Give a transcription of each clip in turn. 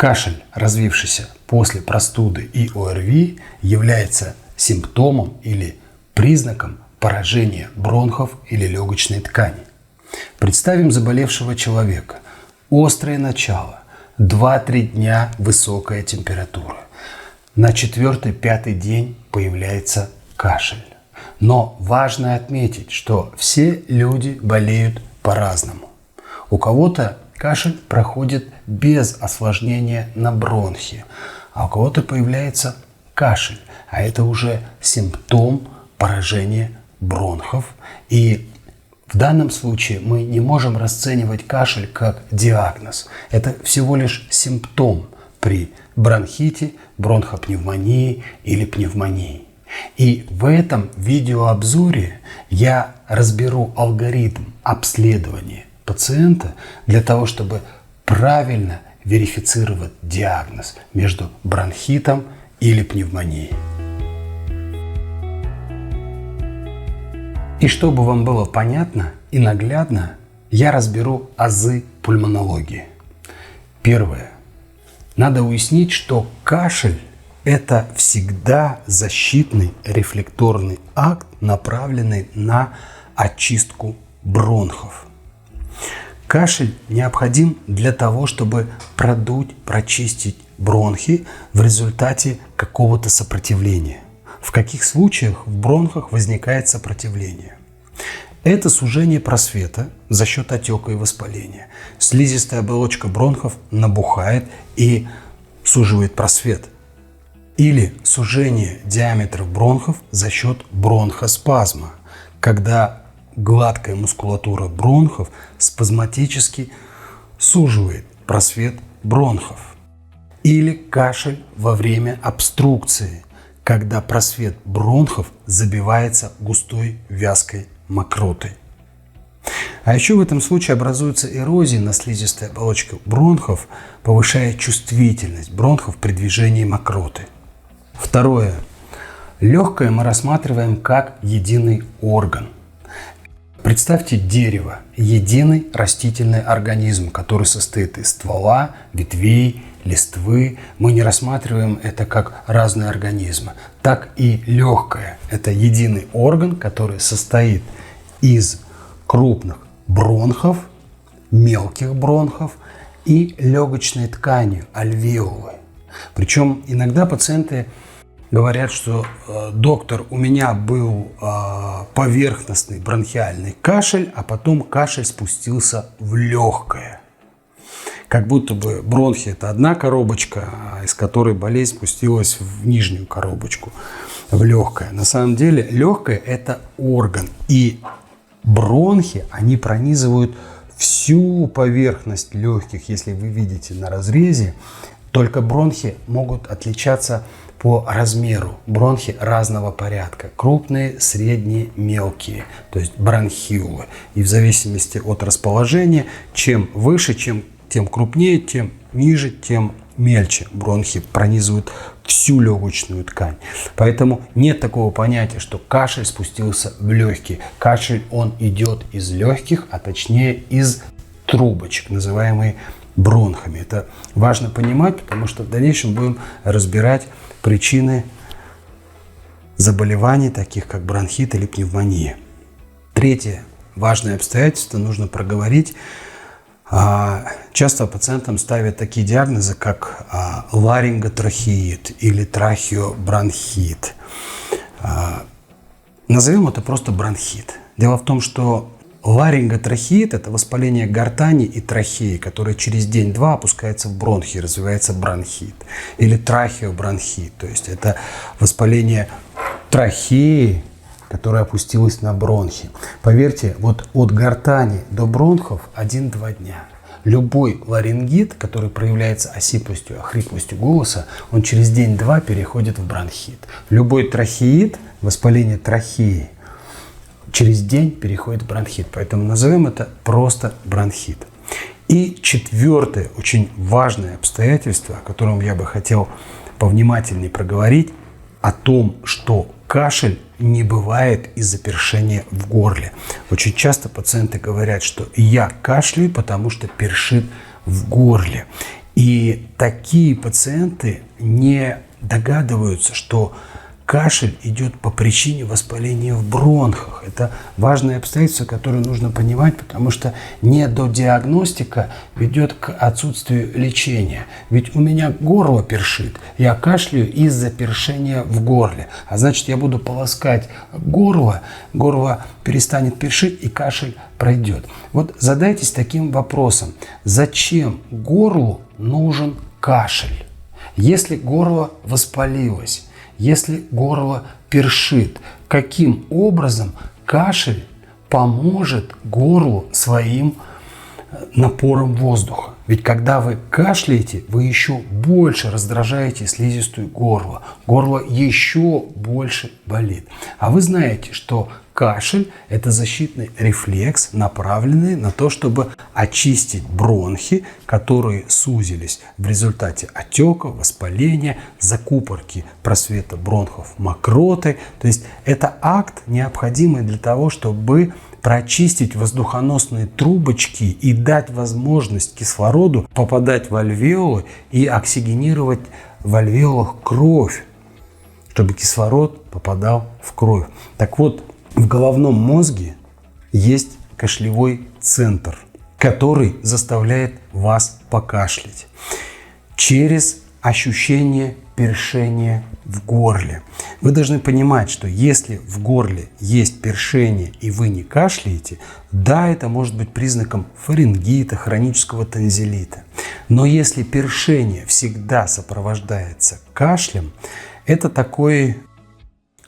Кашель, развившийся после простуды и ОРВИ, является симптомом или признаком поражения бронхов или легочной ткани. Представим заболевшего человека. Острое начало. 2-3 дня высокая температура. На 4-5 день появляется кашель. Но важно отметить, что все люди болеют по-разному. У кого-то кашель проходит без осложнения на бронхи, а у кого-то появляется кашель, а это уже симптом поражения бронхов. И в данном случае мы не можем расценивать кашель как диагноз. Это всего лишь симптом при бронхите, бронхопневмонии или пневмонии. И в этом видеообзоре я разберу алгоритм обследования пациента для того, чтобы правильно верифицировать диагноз между бронхитом или пневмонией. И чтобы вам было понятно и наглядно, я разберу азы пульмонологии. Первое. Надо уяснить, что кашель – это всегда защитный рефлекторный акт, направленный на очистку бронхов. Кашель необходим для того, чтобы продуть, прочистить бронхи в результате какого-то сопротивления. В каких случаях в бронхах возникает сопротивление? Это сужение просвета за счет отека и воспаления. Слизистая оболочка бронхов набухает и суживает просвет. Или сужение диаметра бронхов за счет бронхоспазма, когда гладкая мускулатура бронхов спазматически суживает просвет бронхов. Или кашель во время обструкции, когда просвет бронхов забивается густой вязкой мокротой. А еще в этом случае образуется эрозия на слизистой оболочке бронхов, повышая чувствительность бронхов при движении мокроты. Второе. Легкое мы рассматриваем как единый орган. Представьте дерево – единый растительный организм, который состоит из ствола, ветвей, листвы. Мы не рассматриваем это как разные организмы. Так и легкое – это единый орган, который состоит из крупных бронхов, мелких бронхов и легочной ткани, альвеолы. Причем иногда пациенты говорят, что доктор, у меня был поверхностный бронхиальный кашель, а потом кашель спустился в легкое. Как будто бы бронхи – это одна коробочка, из которой болезнь спустилась в нижнюю коробочку, в легкое. На самом деле легкое – это орган. И бронхи, они пронизывают всю поверхность легких. Если вы видите на разрезе, только бронхи могут отличаться по размеру. Бронхи разного порядка. Крупные, средние, мелкие. То есть бронхиолы. И в зависимости от расположения, чем выше, тем крупнее, тем ниже, тем мельче бронхи пронизывают всю легочную ткань. Поэтому нет такого понятия, что кашель спустился в легкие. Кашель, он идет из легких, а точнее из трубочек, называемые бронхами. Это важно понимать, потому что в дальнейшем будем разбирать причины заболеваний, таких как бронхит или пневмония. Третье важное обстоятельство нужно проговорить. Часто пациентам ставят такие диагнозы, как ларинготрахеит или трахеобронхит. Назовем это просто бронхит. Дело в том, что ларинготрахеит – это воспаление гортани и трахеи, которое через день-два опускается в бронхи, развивается бронхит. Или трахеобронхит, то есть это воспаление трахеи, которая опустилась на бронхи. Поверьте, вот от гортани до бронхов 1-2 дня. Любой ларингит, который проявляется осиплостью, хриплостью голоса, он через день-два переходит в бронхит. Любой трахеит, воспаление трахеи, через день переходит в бронхит. Поэтому назовем это просто бронхит. И четвертое, очень важное обстоятельство, о котором я бы хотел повнимательнее проговорить, о том, что кашель не бывает из-за першения в горле. Очень часто пациенты говорят, что я кашляю, потому что першит в горле. И такие пациенты не догадываются, что кашель идет по причине воспаления в бронхах. Это важное обстоятельство, которое нужно понимать, потому что недодиагностика ведет к отсутствию лечения. Ведь у меня горло першит, я кашляю из-за першения в горле. А значит, я буду полоскать горло, горло перестанет першить и кашель пройдет. Вот задайтесь таким вопросом. Зачем горлу нужен кашель? Если горло воспалилось, если горло першит, каким образом кашель поможет горлу своим напором воздуха? Ведь когда вы кашляете, вы еще больше раздражаете слизистую горла. Горло еще больше болит. А вы знаете, что кашель – это защитный рефлекс, направленный на то, чтобы очистить бронхи, которые сузились в результате отека, воспаления, закупорки просвета бронхов мокротой. То есть это акт, необходимый для того, чтобы прочистить воздухоносные трубочки и дать возможность кислороду попадать в альвеолы и оксигенировать в альвеолах кровь, чтобы кислород попадал в кровь. Так вот, в головном мозге есть кашлевой центр, который заставляет вас покашлять через ощущение першения в горле. Вы должны понимать, что если в горле есть першение и вы не кашляете, да, это может быть признаком фарингита, хронического танзелита. Но если першение всегда сопровождается кашлем, это такой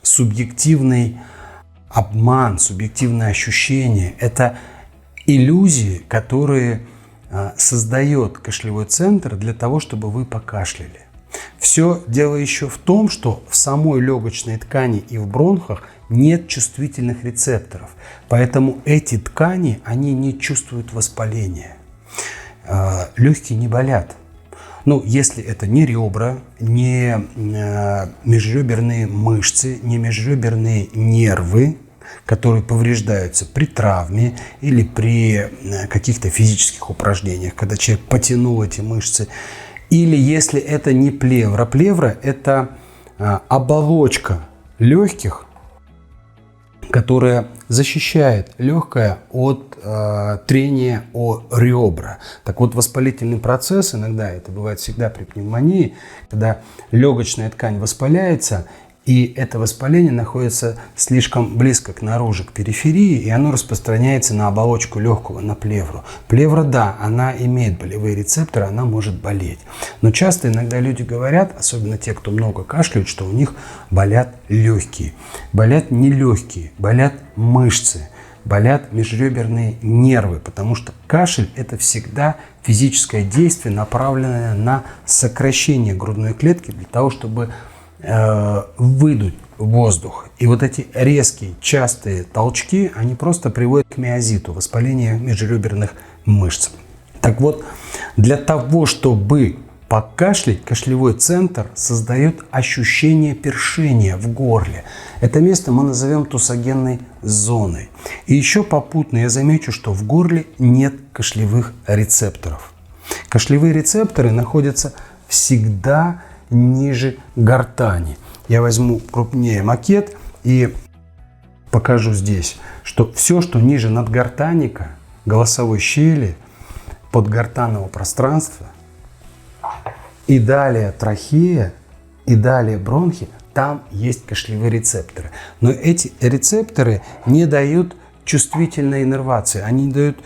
субъективный обман, субъективное ощущение. Это иллюзии, которые создает кашлевой центр для того, чтобы вы покашляли. Все дело еще в том, что в самой легочной ткани и в бронхах нет чувствительных рецепторов. Поэтому эти ткани, они не чувствуют воспаления. Легкие не болят. Ну, если это не ребра, не межреберные мышцы, не межреберные нервы, которые повреждаются при травме или при каких-то физических упражнениях, когда человек потянул эти мышцы. Или если это не плевра. Плевра – это оболочка легких, которая защищает легкое от трения о ребра. Так вот, воспалительный процесс, иногда это бывает всегда при пневмонии, когда легочная ткань воспаляется, и это воспаление находится слишком близко к наружу, к периферии, и оно распространяется на оболочку легкого, на плевру. Плевра, да, она имеет болевые рецепторы, она может болеть. Но часто иногда люди говорят, особенно те, кто много кашляют, что у них болят легкие. Болят не легкие, болят мышцы, болят межреберные нервы, потому что кашель – это всегда физическое действие, направленное на сокращение грудной клетки для того, чтобы выдуть воздух. И вот эти резкие, частые толчки, они просто приводят к миозиту, воспалению межреберных мышц. Так вот, для того, чтобы покашлять, кашлевой центр создает ощущение першения в горле. Это место мы назовем тусогенной зоной. И еще попутно я замечу, что в горле нет кашлевых рецепторов. Кашлевые рецепторы находятся всегда ниже гортани. Я возьму крупнее макет и покажу здесь, что все, что ниже надгортанника, голосовой щели, подгортанного пространства, и далее трахея, и далее бронхи, там есть кашлевые рецепторы. Но эти рецепторы не дают чувствительной иннервации, они дают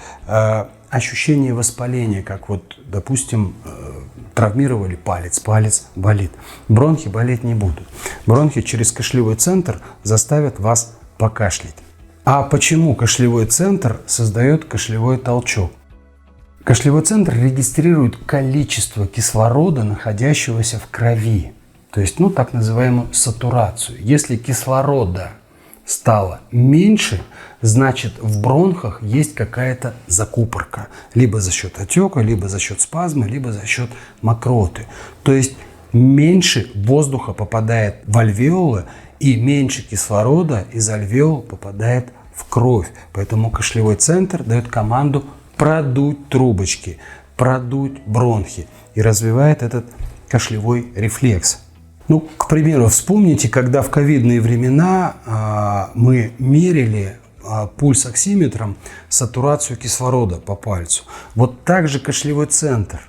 ощущение воспаления, как вот, допустим, травмировали палец, палец болит. Бронхи болеть не будут. Бронхи через кашлевой центр заставят вас покашлять. А почему кашлевой центр создает кашлевой толчок? Кашлевой центр регистрирует количество кислорода, находящегося в крови. То есть, так называемую сатурацию. Если кислорода стало меньше, значит в бронхах есть какая-то закупорка. Либо за счет отека, либо за счет спазма, либо за счет мокроты. То есть меньше воздуха попадает в альвеолы и меньше кислорода из альвеол попадает в кровь. Поэтому кашлевой центр дает команду продуть трубочки. продуть бронхи и развивает этот кашлевой рефлекс. Ну, к примеру, вспомните, когда в ковидные времена мы мерили пульсоксиметром сатурацию кислорода по пальцу. Вот так же кашлевой центр.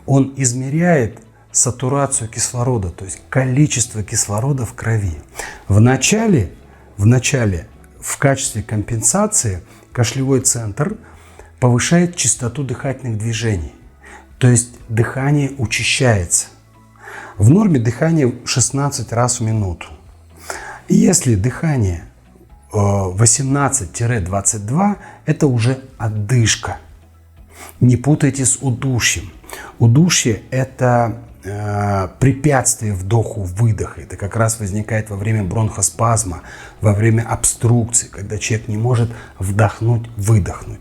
Он измеряет сатурацию кислорода, то есть количество кислорода в крови. В начале, в качестве компенсации, кашлевой центр повышает частоту дыхательных движений. То есть дыхание учащается. В норме дыхание 16 раз в минуту. Если дыхание 18-22, это уже отдышка. Не путайте с удушьем. Удушье – это препятствие вдоху-выдоху. Это как раз возникает во время бронхоспазма, во время обструкции, когда человек не может вдохнуть-выдохнуть.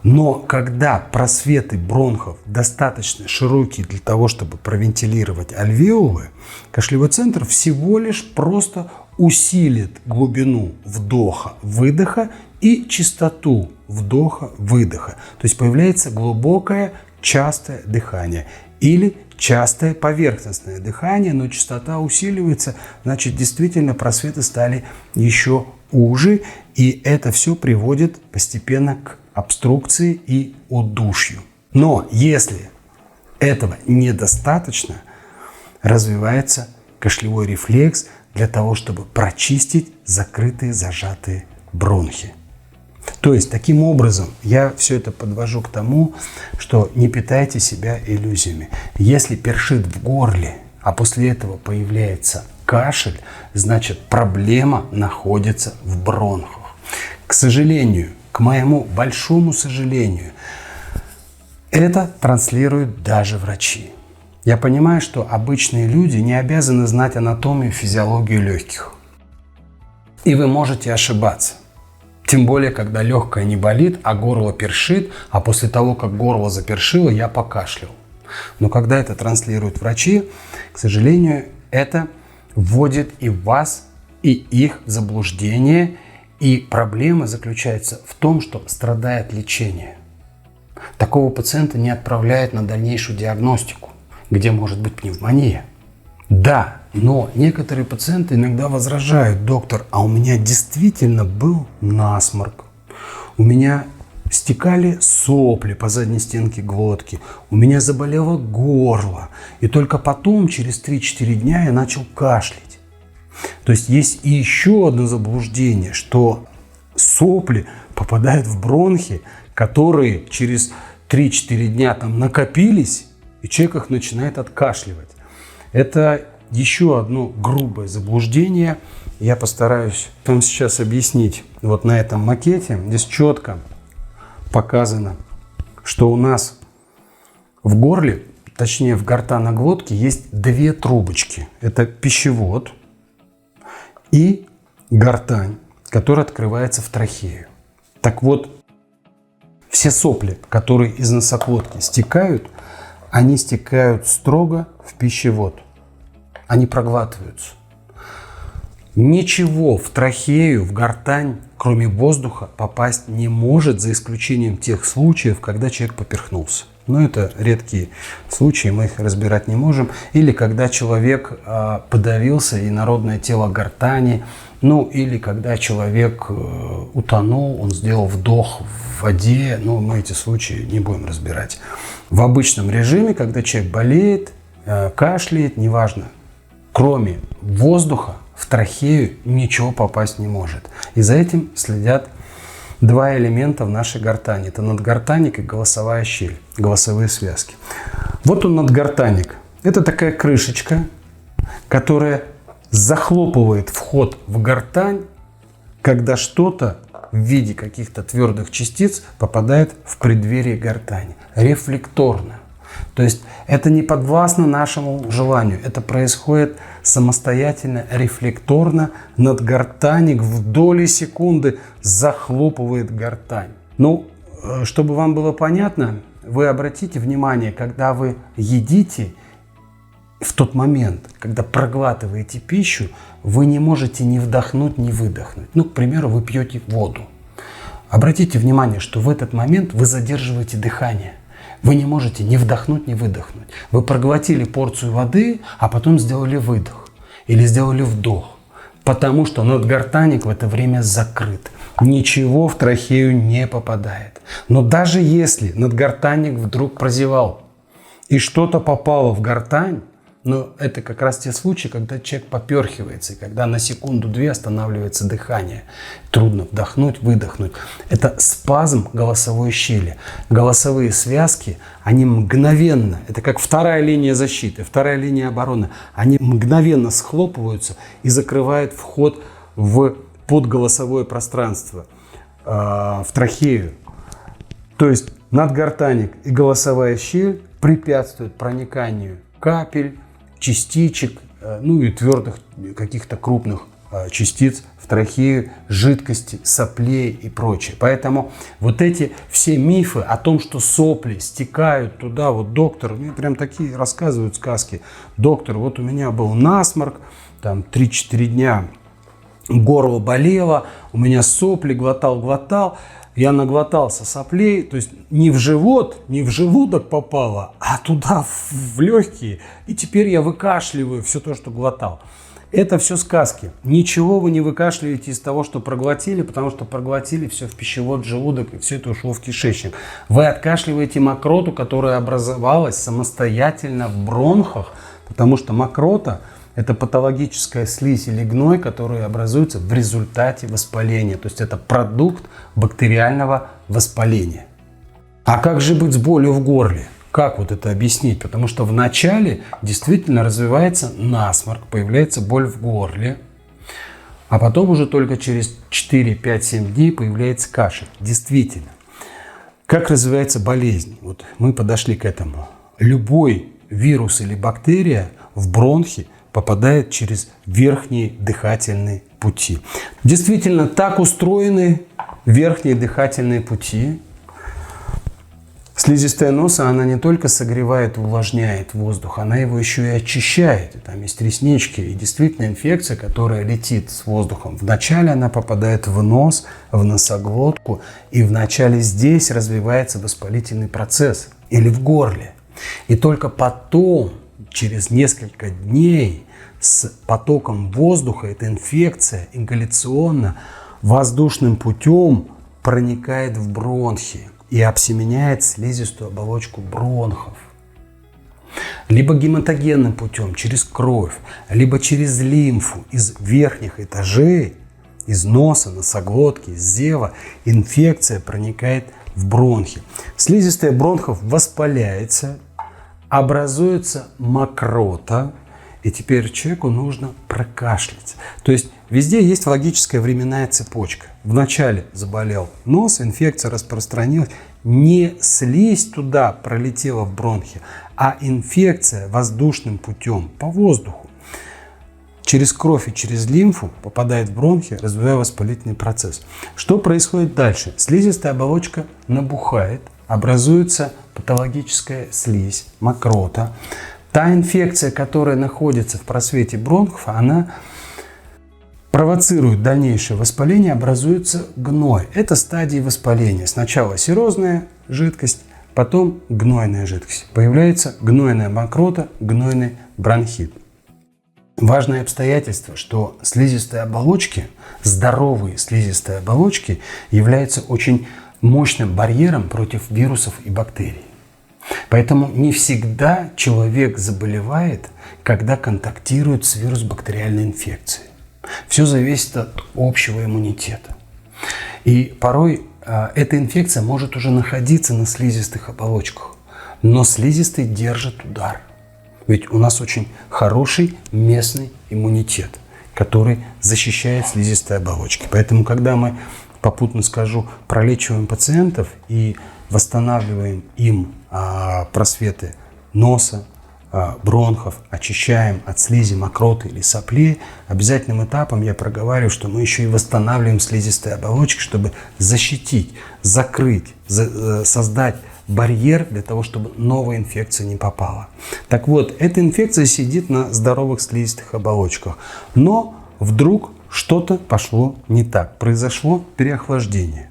Но когда просветы бронхов достаточно широкие для того, чтобы провентилировать альвеолы, кашлевой центр всего лишь просто усилит глубину вдоха-выдоха и частоту вдоха-выдоха. То есть появляется глубокое частое дыхание или частое поверхностное дыхание, но частота усиливается, значит, действительно просветы стали еще уже, и это все приводит постепенно к обструкции и удушью. Но если этого недостаточно, развивается кашлевой рефлекс для того, чтобы прочистить закрытые, зажатые бронхи. То есть, таким образом, я все это подвожу к тому, что не питайте себя иллюзиями. Если першит в горле, а после этого появляется кашель, значит, проблема находится в бронхах. К сожалению, к моему большому сожалению, это транслируют даже врачи. Я понимаю, что обычные люди не обязаны знать анатомию, физиологию легких. И вы можете ошибаться. Тем более, когда легкое не болит, а горло першит, а после того, как горло запершило, я покашлял. Но когда это транслируют врачи, к сожалению, это вводит и вас, и их в заблуждение. И проблема заключается в том, что страдает лечение. Такого пациента не отправляют на дальнейшую диагностику, где может быть пневмония. Да, но некоторые пациенты иногда возражают: доктор, а у меня действительно был насморк, у меня стекали сопли по задней стенке глотки, у меня заболело горло, и только потом, через 3-4 дня, я начал кашлять. То есть есть и еще одно заблуждение, что сопли попадают в бронхи, которые через 3-4 дня там накопились, и человек их начинает откашливать. Это еще одно грубое заблуждение. Я постараюсь вам сейчас объяснить. Вот на этом макете здесь четко показано, что у нас в горле, точнее в гортаноглотке, есть две трубочки. Это пищевод и гортань, которая открывается в трахею. Так вот, все сопли, которые из носоглотки стекают, они стекают строго в пищевод. Они проглатываются. Ничего в трахею, в гортань, кроме воздуха, попасть не может, за исключением тех случаев, когда человек поперхнулся. Но это редкие случаи, мы их разбирать не можем. Или когда человек подавился, и инородное тело гортани. Ну, или когда человек утонул, он сделал вдох в воде. Но мы эти случаи не будем разбирать. В обычном режиме, когда человек болеет, кашляет, неважно, кроме воздуха, в трахею ничего попасть не может. И за этим следят два элемента в нашей гортани. Это надгортаник и голосовая щель, голосовые связки. Вот он, надгортаник. Это такая крышечка, которая захлопывает вход в гортань, когда что-то в виде каких-то твердых частиц попадает в преддверие гортани. Рефлекторно. То есть это не подвластно нашему желанию. Это происходит самостоятельно, рефлекторно. Надгортаник в доли секунды захлопывает гортань. Ну, чтобы вам было понятно, вы обратите внимание, когда вы едите, в тот момент, когда проглатываете пищу, вы не можете ни вдохнуть, ни выдохнуть. Ну, к примеру, вы пьете воду. Обратите внимание, что в этот момент вы задерживаете дыхание. Вы не можете ни вдохнуть, ни выдохнуть. Вы проглотили порцию воды, а потом сделали выдох или сделали вдох, потому что надгортанник в это время закрыт. Ничего в трахею не попадает. Но даже если надгортанник вдруг прозевал и что-то попало в гортань, но это как раз те случаи, когда человек поперхивается, и когда на секунду-две останавливается дыхание. Трудно вдохнуть, выдохнуть. Это спазм голосовой щели. Голосовые связки, они мгновенно, это как вторая линия защиты, вторая линия обороны, они мгновенно схлопываются и закрывают вход в подголосовое пространство, в трахею. То есть надгортанник и голосовая щель препятствуют прониканию капель, частичек, ну и твердых каких-то крупных частиц в трахею, жидкости, соплей и прочее. Поэтому вот эти все мифы о том, что сопли стекают туда, вот доктор, мне прям такие рассказывают сказки. Доктор, вот у меня был насморк, там 3-4 дня горло болело, у меня сопли, глотал, я наглотался соплей, то есть не в живот, не в желудок попало, а туда, в легкие, и теперь я выкашливаю все то, что глотал. Это все сказки. Ничего вы не выкашливаете из того, что проглотили, потому что проглотили все в пищевод, желудок, и все это ушло в кишечник. Вы откашливаете мокроту, которая образовалась самостоятельно в бронхах, потому что мокрота – это патологическая слизь или гной, который образуется в результате воспаления. То есть это продукт бактериального воспаления. А как же быть с болью в горле? Как вот это объяснить? Потому что вначале действительно развивается насморк, появляется боль в горле, а потом уже только через 4, 5, 7 дней появляется кашель. Действительно. Как развивается болезнь? Вот мы подошли к этому. Любой вирус или бактерия в бронхи попадает через верхние дыхательные пути. Действительно, так устроены верхние дыхательные пути. Слизистая носа, она не только согревает и увлажняет воздух, она его еще и очищает. И там есть реснички. И действительно инфекция, которая летит с воздухом, вначале она попадает в нос, в носоглотку, и вначале здесь развивается воспалительный процесс или в горле. И только потом, через несколько дней, с потоком воздуха эта инфекция ингаляционно воздушным путем проникает в бронхи и обсеменяет слизистую оболочку бронхов. Либо гематогенным путем, через кровь, либо через лимфу из верхних этажей, из носа, носоглотки, из зева, инфекция проникает в бронхи. Слизистая бронхов воспаляется, образуется мокрота, и теперь человеку нужно прокашлять. То есть везде есть логическая временная цепочка. Вначале заболел нос, инфекция распространилась. Не слизь туда пролетела в бронхи, а инфекция воздушным путем по воздуху через кровь и через лимфу попадает в бронхи, развивая воспалительный процесс. Что происходит дальше? Слизистая оболочка набухает, образуется патологическая слизь, мокрота. Та инфекция, которая находится в просвете бронхов, она провоцирует дальнейшее воспаление, образуется гной. Это стадии воспаления. Сначала серозная жидкость, потом гнойная жидкость. Появляется гнойная мокрота, гнойный бронхит. Важное обстоятельство, что слизистые оболочки, здоровые слизистые оболочки, являются очень мощным барьером против вирусов и бактерий. Поэтому не всегда человек заболевает, когда контактирует с вирус-бактериальной инфекцией. Все зависит от общего иммунитета. И порой эта инфекция может уже находиться на слизистых оболочках, но слизистые держат удар. Ведь у нас очень хороший местный иммунитет, который защищает слизистые оболочки. Поэтому, когда мы, попутно скажу, пролечиваем пациентов и восстанавливаем им просветы носа, бронхов, очищаем от слизи, мокроты или соплей, обязательным этапом я проговариваю, что мы еще и восстанавливаем слизистые оболочки, чтобы защитить, закрыть, создать барьер для того, чтобы новая инфекция не попала. Так вот, эта инфекция сидит на здоровых слизистых оболочках, но вдруг что-то пошло не так, произошло переохлаждение.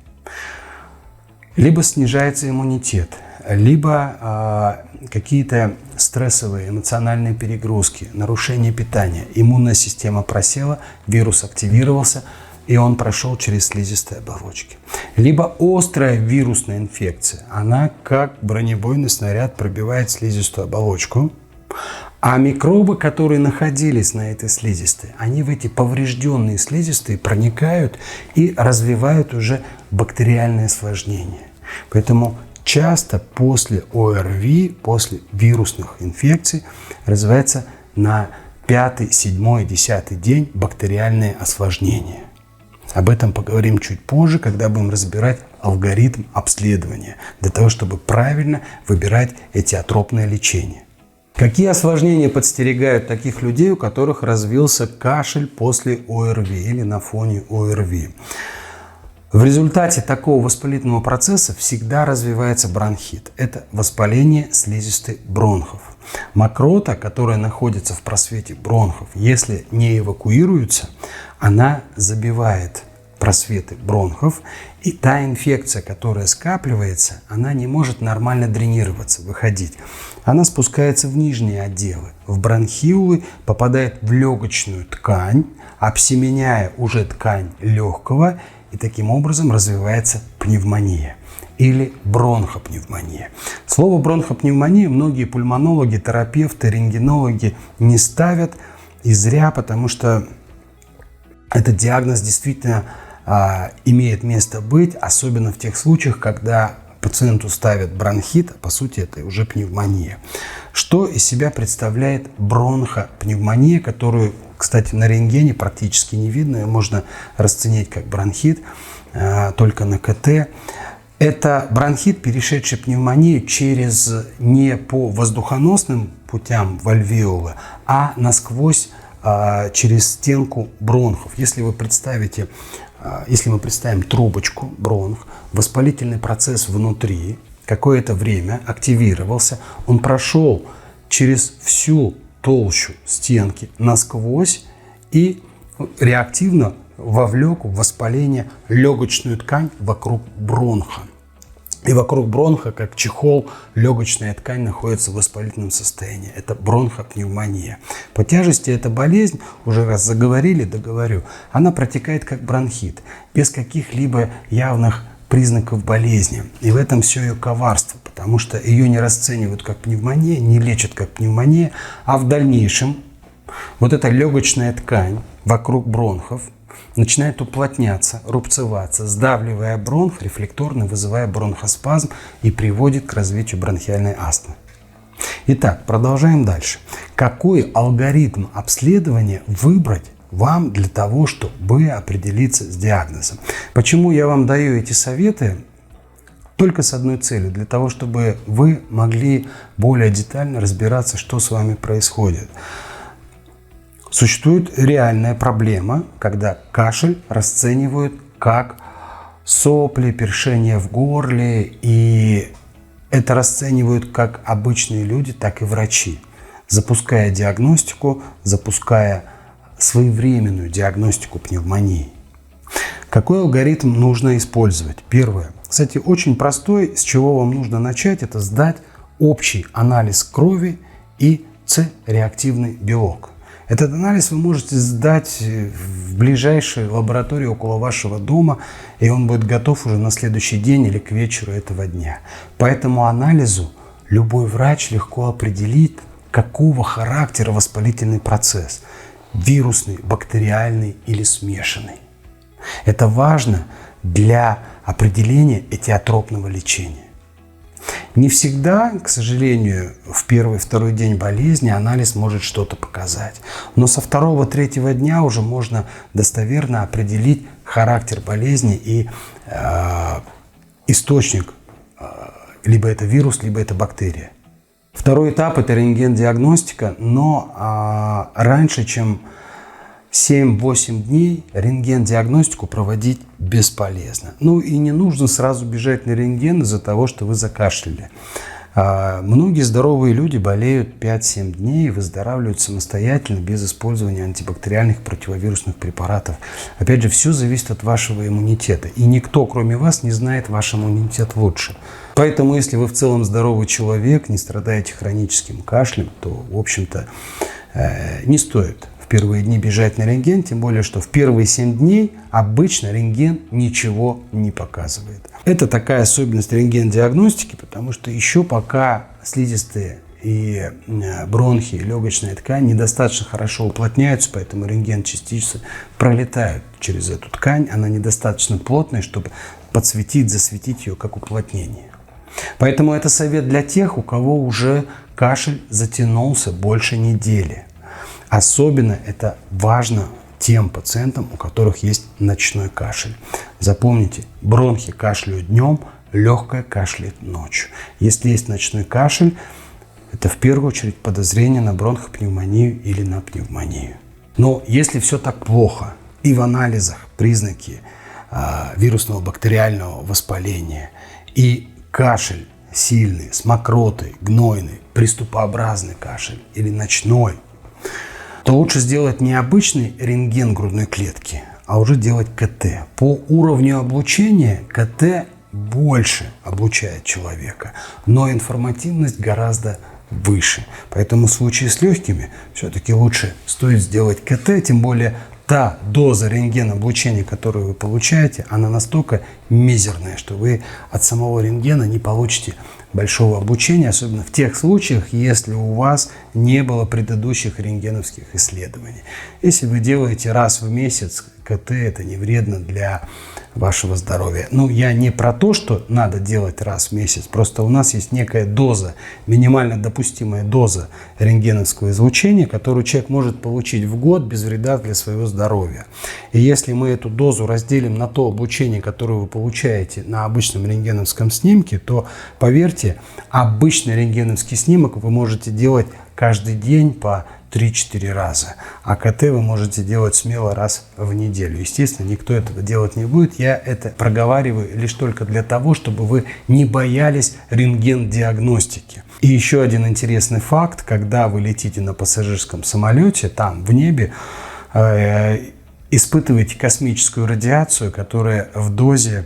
Либо снижается иммунитет, либо какие-то стрессовые эмоциональные перегрузки, нарушение питания, иммунная система просела, вирус активировался, и он прошел через слизистые оболочки. Либо острая вирусная инфекция, она как бронебойный снаряд пробивает слизистую оболочку, а микробы, которые находились на этой слизистой, они в эти поврежденные слизистые проникают и развивают уже бактериальные осложнения. Поэтому часто после ОРВИ, после вирусных инфекций, развивается на 5-й, 7-й, 10-й день бактериальные осложнения. Об этом поговорим чуть позже, когда будем разбирать алгоритм обследования, для того, чтобы правильно выбирать эти атропные лечения. Какие осложнения подстерегают таких людей, у которых развился кашель после ОРВИ или на фоне ОРВИ? В результате такого воспалительного процесса всегда развивается бронхит. Это воспаление слизистой бронхов. Мокрота, которая находится в просвете бронхов, если не эвакуируется, она забивает просветы бронхов, и та инфекция, которая скапливается, она не может нормально дренироваться, выходить. Она спускается в нижние отделы, в бронхиолы, попадает в легочную ткань, обсеменяя уже ткань легкого, и таким образом развивается пневмония или бронхопневмония. Слово бронхопневмония многие пульмонологи, терапевты, рентгенологи не ставят, и зря, потому что этот диагноз действительно имеет место быть, особенно в тех случаях, когда пациенту ставят бронхит, а по сути это уже пневмония. Что из себя представляет бронхопневмония, которую, кстати, на рентгене практически не видно, ее можно расценить как бронхит, только на КТ. Это бронхит, перешедший пневмонию через не по воздухоносным путям в альвеолы, а насквозь через стенку бронхов. Если мы представим трубочку, бронх, воспалительный процесс внутри какое-то время активировался, он прошел через всю толщу стенки насквозь и реактивно вовлек в воспаление легочную ткань вокруг бронха. И вокруг бронха, как чехол, легочная ткань находится в воспалительном состоянии. Это бронхопневмония. По тяжести эта болезнь, уже раз заговорили, договорю, она протекает как бронхит, без каких-либо явных признаков болезни. И в этом все ее коварство, потому что ее не расценивают как пневмония, не лечат как пневмония, а в дальнейшем вот эта легочная ткань вокруг бронхов начинает уплотняться, рубцеваться, сдавливая бронх, рефлекторно вызывая бронхоспазм и приводит к развитию бронхиальной астмы. Итак, продолжаем дальше. Какой алгоритм обследования выбрать вам для того, чтобы определиться с диагнозом? Почему я вам даю эти советы? Только с одной целью, для того, чтобы вы могли более детально разбираться, что с вами происходит. Существует реальная проблема, когда кашель расценивают как сопли, першение в горле, и это расценивают как обычные люди, так и врачи, запуская диагностику, запуская своевременную диагностику пневмонии. Какой алгоритм нужно использовать? Первое. Кстати, очень простой, с чего вам нужно начать, это сдать общий анализ крови и С-реактивный белок. Этот анализ вы можете сдать в ближайшей лаборатории около вашего дома, и он будет готов уже на следующий день или к вечеру этого дня. По этому анализу любой врач легко определит, какого характера воспалительный процесс – вирусный, бактериальный или смешанный. Это важно для определения этиотропного лечения. Не всегда, к сожалению, в первый-второй день болезни анализ может что-то показать. Но со второго-третьего дня уже можно достоверно определить характер болезни и источник. Либо это вирус, либо это бактерия. Второй этап – это рентген-диагностика, но раньше, чем 7-8 дней рентген-диагностику проводить бесполезно. Ну и не нужно сразу бежать на рентген из-за того, что вы закашляли. Многие здоровые люди болеют 5-7 дней и выздоравливают самостоятельно, без использования антибактериальных противовирусных препаратов. Опять же, все зависит от вашего иммунитета. И никто, кроме вас, не знает ваш иммунитет лучше. Поэтому, если вы в целом здоровый человек, не страдаете хроническим кашлем, то, в общем-то, не стоит в первые дни бежать на рентген, тем более, что в первые 7 дней обычно рентген ничего не показывает. Это такая особенность рентген-диагностики, потому что еще пока слизистые и бронхи, и легочная ткань недостаточно хорошо уплотняются, поэтому рентген-частицы пролетают через эту ткань, она недостаточно плотная, чтобы подсветить, засветить ее как уплотнение. Поэтому это совет для тех, у кого уже кашель затянулся больше недели. Особенно это важно тем пациентам, у которых есть ночной кашель. Запомните, бронхи кашляют днем, легкое кашляет ночью. Если есть ночной кашель, это в первую очередь подозрение на бронхопневмонию или на пневмонию. Но если все так плохо и в анализах признаки вирусного бактериального воспаления и кашель сильный, с мокротой, гнойный, приступообразный кашель или ночной, то лучше сделать не обычный рентген грудной клетки, а уже делать КТ. По уровню облучения КТ больше облучает человека, но информативность гораздо выше. Поэтому в случае с легкими все-таки лучше стоит сделать КТ, тем более та доза рентген-облучения, которую вы получаете, она настолько мизерная, что вы от самого рентгена не получите большого обучения, особенно в тех случаях, если у вас не было предыдущих рентгеновских исследований. Если вы делаете раз в месяц КТ, это не вредно для вашего здоровья. Ну, я не про то, что надо делать раз в месяц, просто у нас есть некая доза, минимально допустимая доза рентгеновского излучения, которую человек может получить в год без вреда для своего здоровья. И если мы эту дозу разделим на то облучение, которое вы получаете на обычном рентгеновском снимке, то, поверьте, обычный рентгеновский снимок вы можете делать каждый день по 3-4 раза. А КТ вы можете делать смело раз в неделю. Естественно, никто этого делать не будет. Я это проговариваю лишь только для того, чтобы вы не боялись рентген-диагностики. И еще один интересный факт. Когда вы летите на пассажирском самолете, там в небе, испытываете космическую радиацию, которая в дозе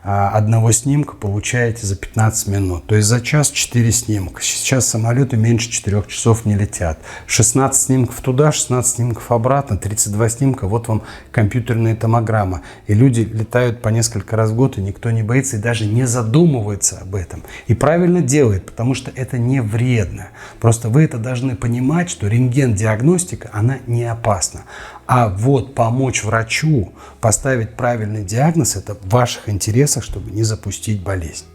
одного снимка получаете за 15 минут. То есть за час 4 снимка. Сейчас самолеты меньше 4 часов не летят. 16 снимков туда, 16 снимков обратно, 32 снимка. Вот вам компьютерная томограмма. И люди летают по несколько раз в год, и никто не боится и даже не задумывается об этом. И правильно делает, потому что это не вредно. Просто вы это должны понимать, что рентген-диагностика, она не опасна. А вот помочь врачу поставить правильный диагноз, это в ваших интересах, чтобы не запустить болезнь.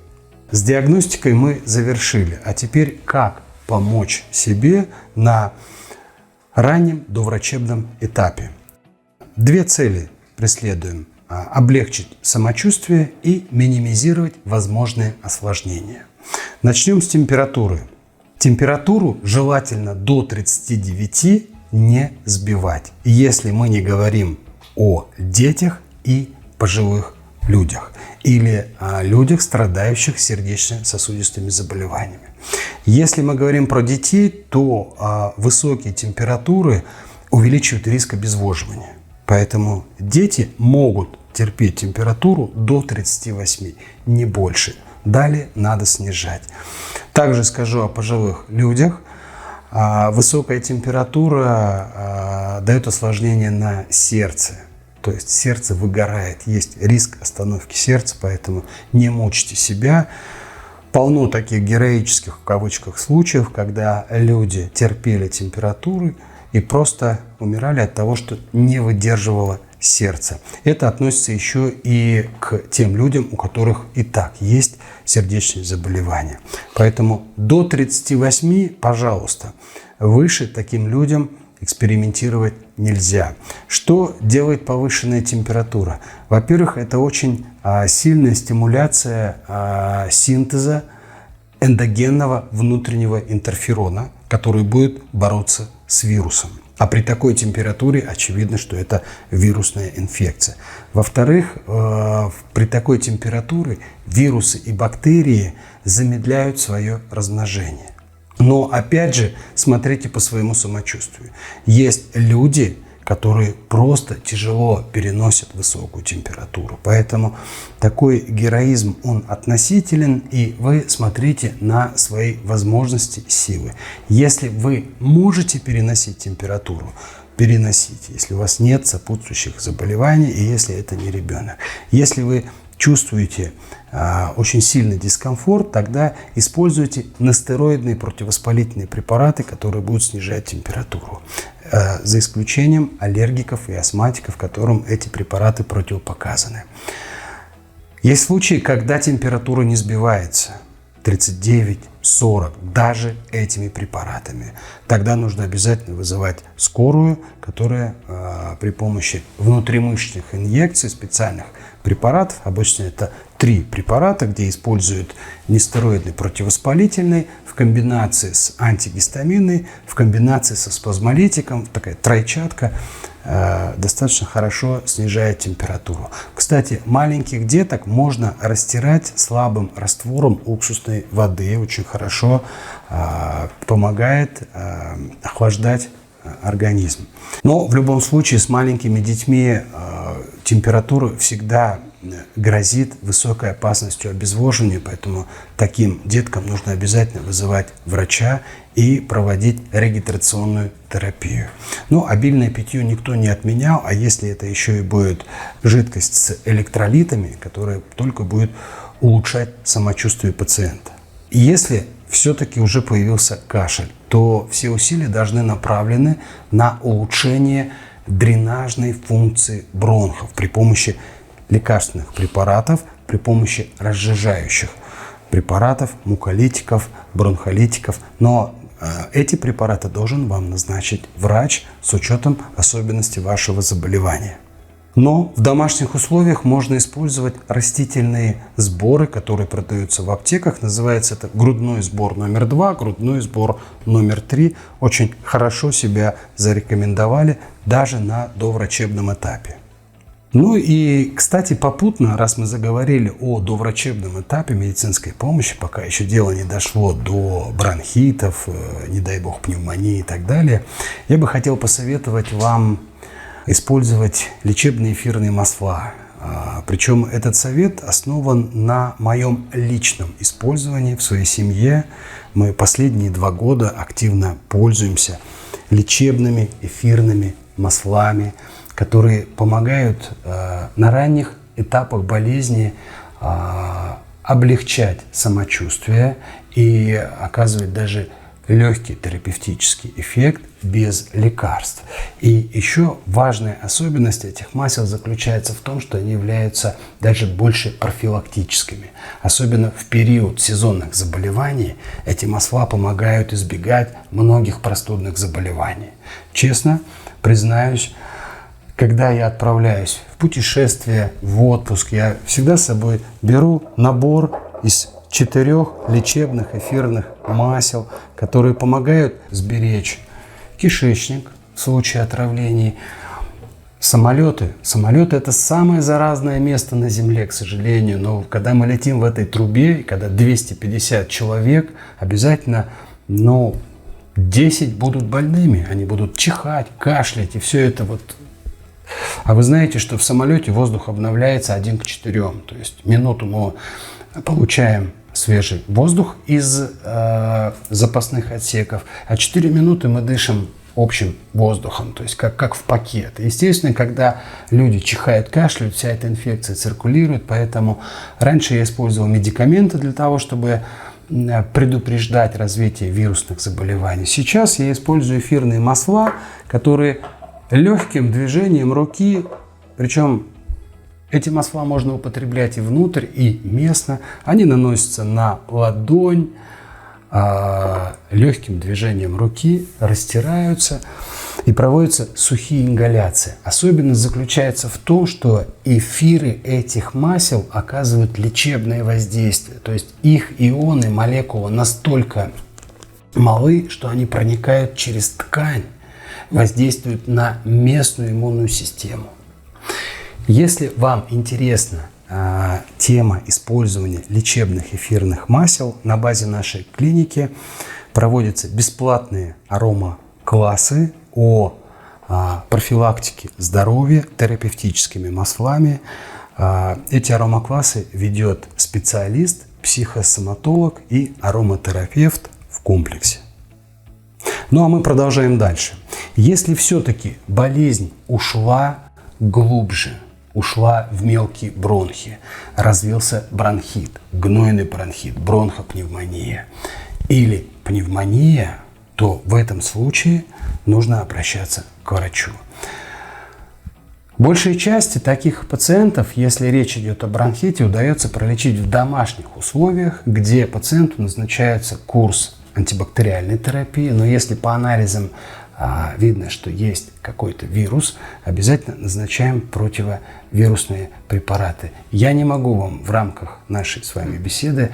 С диагностикой мы завершили. А теперь как помочь себе на раннем доврачебном этапе? Две цели преследуем. Облегчить самочувствие и минимизировать возможные осложнения. Начнем с температуры. Температуру желательно до 39 не сбивать, если мы не говорим о детях и пожилых людях или о людях, страдающих сердечно-сосудистыми заболеваниями. Если мы говорим про детей, то высокие температуры увеличивают риск обезвоживания. Поэтому дети могут терпеть температуру до 38, не больше. Далее надо снижать. Также скажу о пожилых людях. Высокая температура дает осложнение на сердце. То есть сердце выгорает, есть риск остановки сердца, поэтому не мучьте себя. Полно таких героических, в кавычках, случаев, когда люди терпели температуры и просто умирали от того, что не выдерживало сердце. Это относится еще и к тем людям, у которых и так есть сердечные заболевания. Поэтому до 38, пожалуйста, выше таким людям экспериментировать нельзя. Что делает повышенная температура? Во-первых, это очень сильная стимуляция синтеза эндогенного внутреннего интерферона, который будет бороться с вирусом. А при такой температуре очевидно, что это вирусная инфекция. Во-вторых, при такой температуре вирусы и бактерии замедляют свое размножение. Но опять же, смотрите по своему самочувствию. Есть люди, которые просто тяжело переносят высокую температуру. Поэтому такой героизм, он относителен, и вы смотрите на свои возможности, силы. Если вы можете переносить температуру, переносите, если у вас нет сопутствующих заболеваний и если это не ребенок. Если вы чувствуете очень сильный дискомфорт, тогда используйте нестероидные противовоспалительные препараты, которые будут снижать температуру. За исключением аллергиков и астматиков, которым эти препараты противопоказаны. Есть случаи, когда температура не сбивается. 39, 40, даже этими препаратами. Тогда нужно обязательно вызывать скорую, которая при помощи внутримышечных инъекций, специальных препаратов, обычно это 3 препарата, где используют нестероидный противовоспалительный в комбинации с антигистаминной, в комбинации со спазмолитиком, такая тройчатка, достаточно хорошо снижает температуру. Кстати, маленьких деток можно растирать слабым раствором уксусной воды. Очень хорошо помогает охлаждать организм. Но в любом случае с маленькими детьми температура всегда грозит высокой опасностью обезвоживания, поэтому таким деткам нужно обязательно вызывать врача и проводить регидрационную терапию. Но обильное питье никто не отменял, а если это еще и будет жидкость с электролитами, которая только будет улучшать самочувствие пациента. И если все-таки уже появился кашель, то все усилия должны направлены на улучшение дренажной функции бронхов при помощи лекарственных препаратов, при помощи разжижающих препаратов, муколитиков, бронхолитиков. Но эти препараты должен вам назначить врач с учетом особенностей вашего заболевания. Но в домашних условиях можно использовать растительные сборы, которые продаются в аптеках. Называется это грудной сбор номер 2, грудной сбор номер 3. Очень хорошо себя зарекомендовали даже на доврачебном этапе. Ну и, кстати, попутно, раз мы заговорили о доврачебном этапе медицинской помощи, пока еще дело не дошло до бронхитов, не дай бог пневмонии и так далее, я бы хотел посоветовать вам использовать лечебные эфирные масла. Причем этот совет основан на моем личном использовании в своей семье. Мы последние 2 года активно пользуемся лечебными эфирными маслами, которые помогают на ранних этапах болезни облегчать самочувствие и оказывать даже легкий терапевтический эффект без лекарств. И еще важная особенность этих масел заключается в том, что они являются даже больше профилактическими. Особенно в период сезонных заболеваний эти масла помогают избегать многих простудных заболеваний. Честно признаюсь, когда я отправляюсь в путешествие, в отпуск, я всегда с собой беру набор из 4 лечебных эфирных масел, которые помогают сберечь кишечник в случае отравлений. Самолеты. Самолеты – это самое заразное место на Земле, к сожалению. Но когда мы летим в этой трубе, когда 250 человек, обязательно, 10 будут больными. Они будут чихать, кашлять и все это вот. А вы знаете, что в самолете воздух обновляется 1 к 4. То есть минуту мы получаем свежий воздух из запасных отсеков, а 4 минуты мы дышим общим воздухом, то есть как в пакет. Естественно, когда люди чихают, кашляют, вся эта инфекция циркулирует, поэтому раньше я использовал медикаменты для того, чтобы предупреждать развитие вирусных заболеваний. Сейчас я использую эфирные масла, которые легким движением руки, причем эти масла можно употреблять и внутрь, и местно. Они наносятся на ладонь, легким движением руки, растираются и проводятся сухие ингаляции. Особенность заключается в том, что эфиры этих масел оказывают лечебное воздействие. То есть их ионы, молекулы настолько малы, что они проникают через ткань воздействует на местную иммунную систему. Если вам интересна тема использования лечебных эфирных масел, на базе нашей клиники проводятся бесплатные аромаклассы о профилактике здоровья терапевтическими маслами. Эти аромаклассы ведет специалист, психосоматолог и ароматерапевт в комплексе. Ну а мы продолжаем дальше. Если все-таки болезнь ушла глубже, ушла в мелкие бронхи, развился бронхит, гнойный бронхит, бронхопневмония или пневмония, то в этом случае нужно обращаться к врачу. Большей части таких пациентов, если речь идет о бронхите, удается пролечить в домашних условиях, где пациенту назначается курс антибактериальной терапии, но если по анализам видно, что есть какой-то вирус, обязательно назначаем противовирусные препараты. Я не могу вам в рамках нашей с вами беседы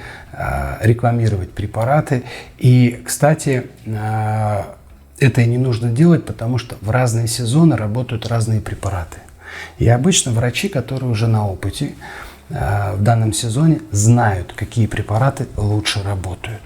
рекламировать препараты. И, кстати, это и не нужно делать, потому что в разные сезоны работают разные препараты. И обычно врачи, которые уже на опыте в данном сезоне, знают, какие препараты лучше работают.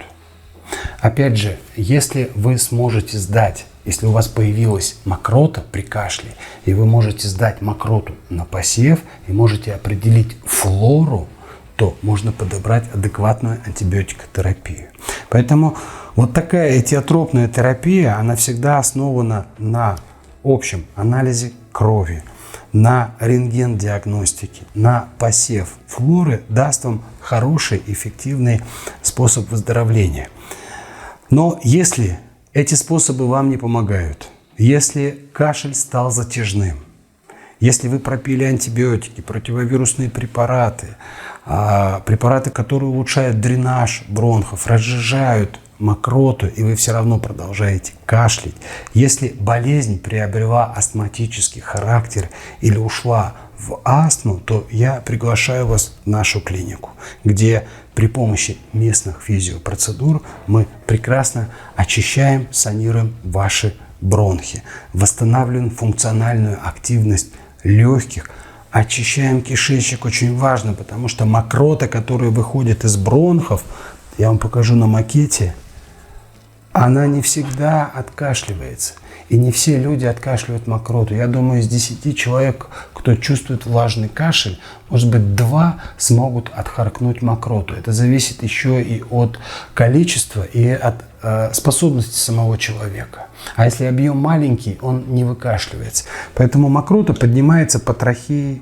Опять же, если вы сможете сдать, если у вас появилась мокрота при кашле, и вы можете сдать мокроту на посев и можете определить флору, то можно подобрать адекватную антибиотикотерапию. Поэтому вот такая этиотропная терапия, она всегда основана на общем анализе крови, на рентген-диагностике, на посев флоры, даст вам хороший, эффективный способ выздоровления. Но если эти способы вам не помогают, если кашель стал затяжным, если вы пропили антибиотики, противовирусные препараты, препараты, которые улучшают дренаж бронхов, разжижают мокроту, и вы все равно продолжаете кашлять, если болезнь приобрела астматический характер или ушла в астму, то я приглашаю вас в нашу клинику, где при помощи местных физиопроцедур мы прекрасно очищаем, санируем ваши бронхи, восстанавливаем функциональную активность легких, очищаем кишечник, очень важно, потому что мокрота, которая выходит из бронхов, я вам покажу на макете, она не всегда откашливается. И не все люди откашливают мокроту. Я думаю, из 10 человек, кто чувствует влажный кашель, может быть, 2 смогут отхаркнуть мокроту. Это зависит еще и от количества, и от способности самого человека. А если объем маленький, он не выкашливается. Поэтому мокрота поднимается по трахее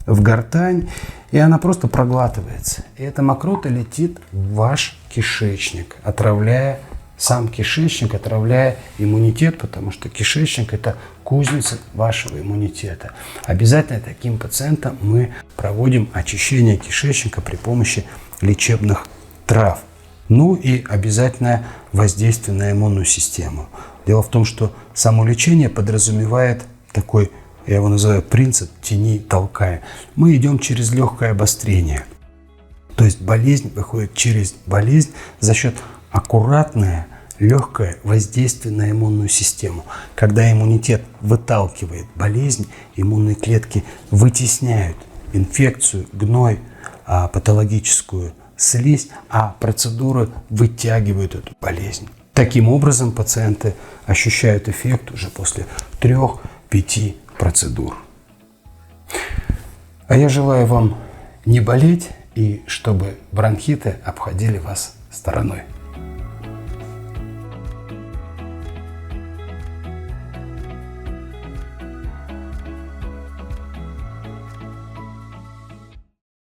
в гортань, и она просто проглатывается. И эта мокрота летит в ваш кишечник, отравляя сам кишечник, отравляя иммунитет, потому что кишечник – это кузница вашего иммунитета. Обязательно таким пациентам мы проводим очищение кишечника при помощи лечебных трав. Ну и обязательное воздействие на иммунную систему. Дело в том, что само лечение подразумевает такой, я его называю, принцип «тяни, толкай». Мы идем через легкое обострение. То есть болезнь выходит через болезнь за счет аккуратное, легкое воздействие на иммунную систему. Когда иммунитет выталкивает болезнь, иммунные клетки вытесняют инфекцию, гной, патологическую слизь, а процедуры вытягивают эту болезнь. Таким образом, пациенты ощущают эффект уже после 3-5 процедур. А я желаю вам не болеть и чтобы бронхиты обходили вас стороной.